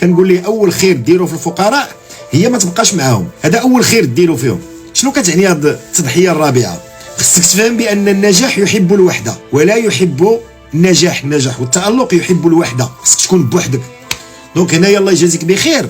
كنقول ليه اول خير ديرو في الفقراء هي ما تبقاش معاهم، هذا اول خير ديرو فيهم. شنو كتعني هذه التضحيه الرابعه؟ خصك تفهم بان النجاح يحب الوحده ولا يحب النجاح والتألق يحب الوحده، خصك تكون بوحدك. دونك هنايا الله يجازيك بخير،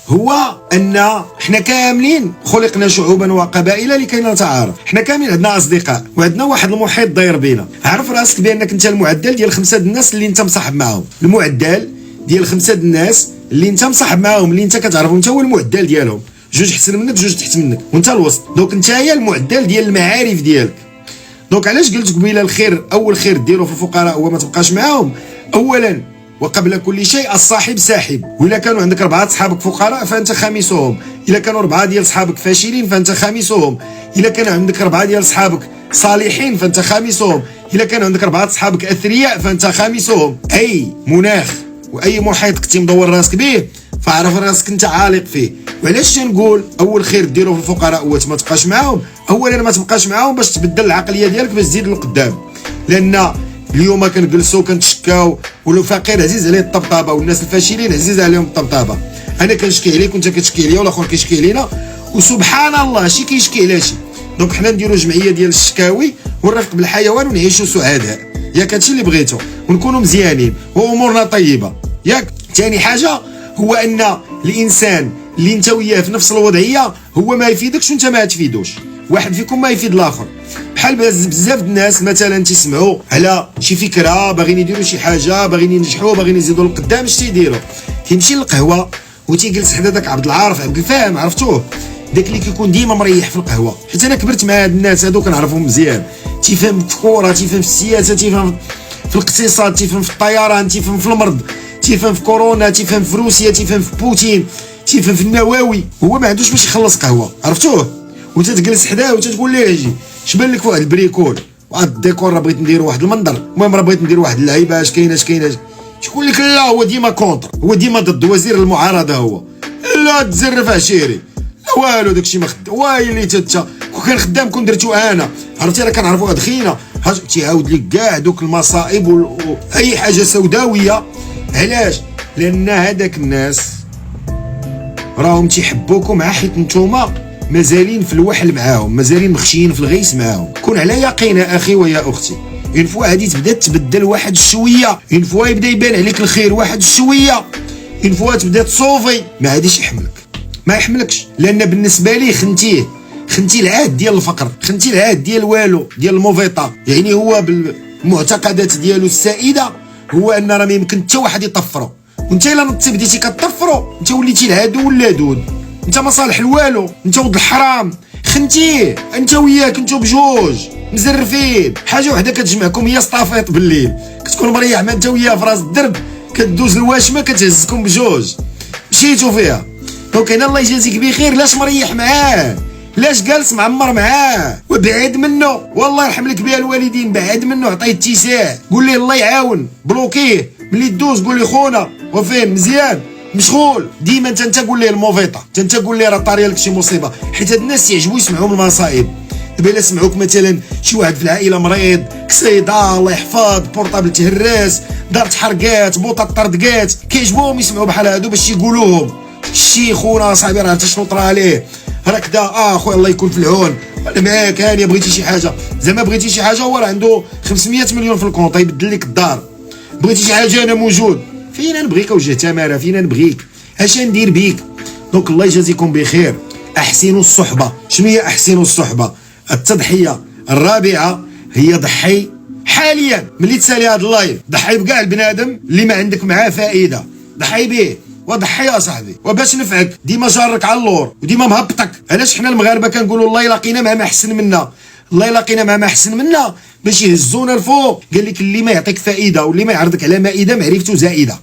هو ان حنا كاملين خلقنا شعوبا وقبائل لكي نتعارف، حنا كاملين عندنا اصدقاء وعندنا واحد المحيط داير بينا. عرف راسك بانك انت المعدل ديال 5 الناس اللي انت مصاحب معاهم، المعدل ديال 5 الناس اللي انت مصاحب معاهم اللي انت كتعرفهم انت هو المعدل ديالهم، جوج احسن منك جوج تحت منك وانت الوسط. دونك انت هي المعدل ديال المعارف ديالك. دونك علاش قلت قبيله الخير اول خير ديرو في الفقراء هو ما تبقاش معاهم؟ اولا وقبل كل شيء الصاحب ساحب، وإلا كانوا عندك 4 صحابك فقراء فانت خامسهم، الا كانوا 4 ديال صحابك فاشلين فانت خامسهم، الا كان عندك 4 ديال صحابك صالحين فانت خامسهم، الا كان عندك 4 صحابك اثرياء فانت خامسهم. اي مناخ واي محيط كنتي مدور راسك به فعرف راسك انت عالق فيه. وعلاش تنقول اول خير ديرو في الفقراء هو ما تبقاش معاهم؟ اولا ما تبقاش معاهم باش تبدل العقليه ديالك باش تزيد لقدام، لان اليوم كنجلسوا كنتشكاو ولو فقير عزيز عليه الطبطابه والناس الفاشلين عزيز عليهم الطبطابه. انا كنشكي عليك وانت كتشكي عليا والاخر كيشكي علينا وسبحان الله شي كيشكي على شي. دونك حنا نديروا جمعيه ديال الشكاوي والرفق بالحيوان ونعيشوا سعداء، ياك هادشي اللي بغيتو، ونكونوا مزيانين وامورنا طيبه ياك. ثاني حاجه هو ان الانسان اللي انت وياه في نفس الوضعيه هو ما يفيدكش وانت ما تفيدوش، واحد فيكم ما يفيد الاخر. بحال بزاف الناس مثلا تيسمعوا على شي فكره باغيين يديروا شي حاجه، باغيين ينجحوا، باغيين يزيدوا لقدام، اش تيديروا؟ كيمشي للقهوه وتيجلس حدا داك عبد العارف عبد الفاهم، عرفتوه داك اللي كيكون ديما مريح في القهوه. حيت انا كبرت مع هاد الناس هادو كنعرفهم مزيان، تيفهم في الكوره، تيفهم في السياسه، تيفهم في الاقتصاد، تيفهم في الطيران، تيفهم في المرض، تيفهم في كورونا، تيفهم في روسيا، تيفهم في بوتين، تيفهم في النووي. هو ما عندوش باش يخلص قهوه، عرفتوه؟ وتتجلس حداه وتتقول ليه اجي شبان لك واحد البريكول واحد الديكور، راه بغيت ندير واحد المنظر، المهم راه بغيت ندير واحد اللعيبه، اش كاين تقول لك لا هو ديما كونتر، هو ديما ضد وزير المعارضه، هو لا تزرف عشيري لا والو داكشي ما خد وايلي تتا كون خدام كون درتو انا، عرفتي راه كنعرفوا هاد خينا تيعاود لك كاع دوك المصائب اي حاجه سوداويه. علاش؟ لان هذاك الناس راهم تيحبوكم حيت نتوما مازالين في الوحل معاهم، مازالين مخشيين في الغيس معاهم. كون على يقين يا اخي ويا اختي، اون فوا هادي تبدا تبدل واحد الشويه، اون فوا يبدا يبان عليك الخير واحد الشويه، اون فوا تبدا تصوفي، ما غاديش يحملك، ما يحملكش، لان بالنسبه ليه خنتي العاد ديال الفقر، خنتي العاد ديال والو ديال الموفيطا. يعني هو بالمعتقدات ديالو السائده هو ان راه ما يمكن حتى واحد يطفرو، وانت الا نطي بديتي كطفرو انت وليتي العدو ولا دود، انت ما صالح لوالو، انت ولد الحرام، خنتيه انت وياك، انتو بجوج مزرفين. حاجه وحده كتجمعكم هي سطافيط بالليل، كتكون مريح ما انت وياه في راس الدرب، كدوز الواشمه كتهزكم بجوج، مشيتو فيها. دونك هنا الله يجازيك بخير، لاش مريح معاه، لاش جالس معمر معاه وبعد منه، والله يرحم لك بها الوالدين، بعد منه، عطيه اتساع، قول ليه الله يعاون، بلوكيه ملي تدوز، قول ليه خونا وفين مزيان مشغول. ديما انت قول ليه الموفيطه، انت قول ليه راه طاريه لك شي مصيبه، حيت هاد الناس يعجبوا يسمعوا المصائب. دابا الا سمعوك مثلا شي واحد في العائله مريض، كسيده الله يحفظ، بورطابل تهراس، دار تحرقات، بوطه طردقات، كيعجبوهم يسمعوا بحال هادو باش يقولوهم شي خونا صاحبي راه عرفتي شنو طرا عليه، راه كدا خويا الله يكون في العون، انا معاك هانيه، بغيتي شي حاجه زعما بغيتي شي حاجه هو راه عنده 500 مليون في الكونط يبدل لك الدار، بغيتي شي حاجه انا موجود، فينا نبغيك وجه تماره، فينا نبغيك، اش ندير بيك؟ دونك الله يجازيكم بخير. احسنوا الصحبه. شنو هي احسنوا الصحبه؟ التضحيه الرابعه هي ضحي حاليا ملي تسالي هذا اللايف، ضحي بكاع البنادم اللي ما عندك معاه فائده، ضحي به وضحي يا صاحبي، وباش نفعك ديما جارك على اللور وديما مهبطك. علاش حنا المغاربه كنقولوا الله يلاقينا مع ما احسن منا، الله يلاقينا مع ما احسن منا باش يهزونا الفوق. قال لك اللي ما يعطيك فائده واللي ما يعرضك على مائده معرفته زائده.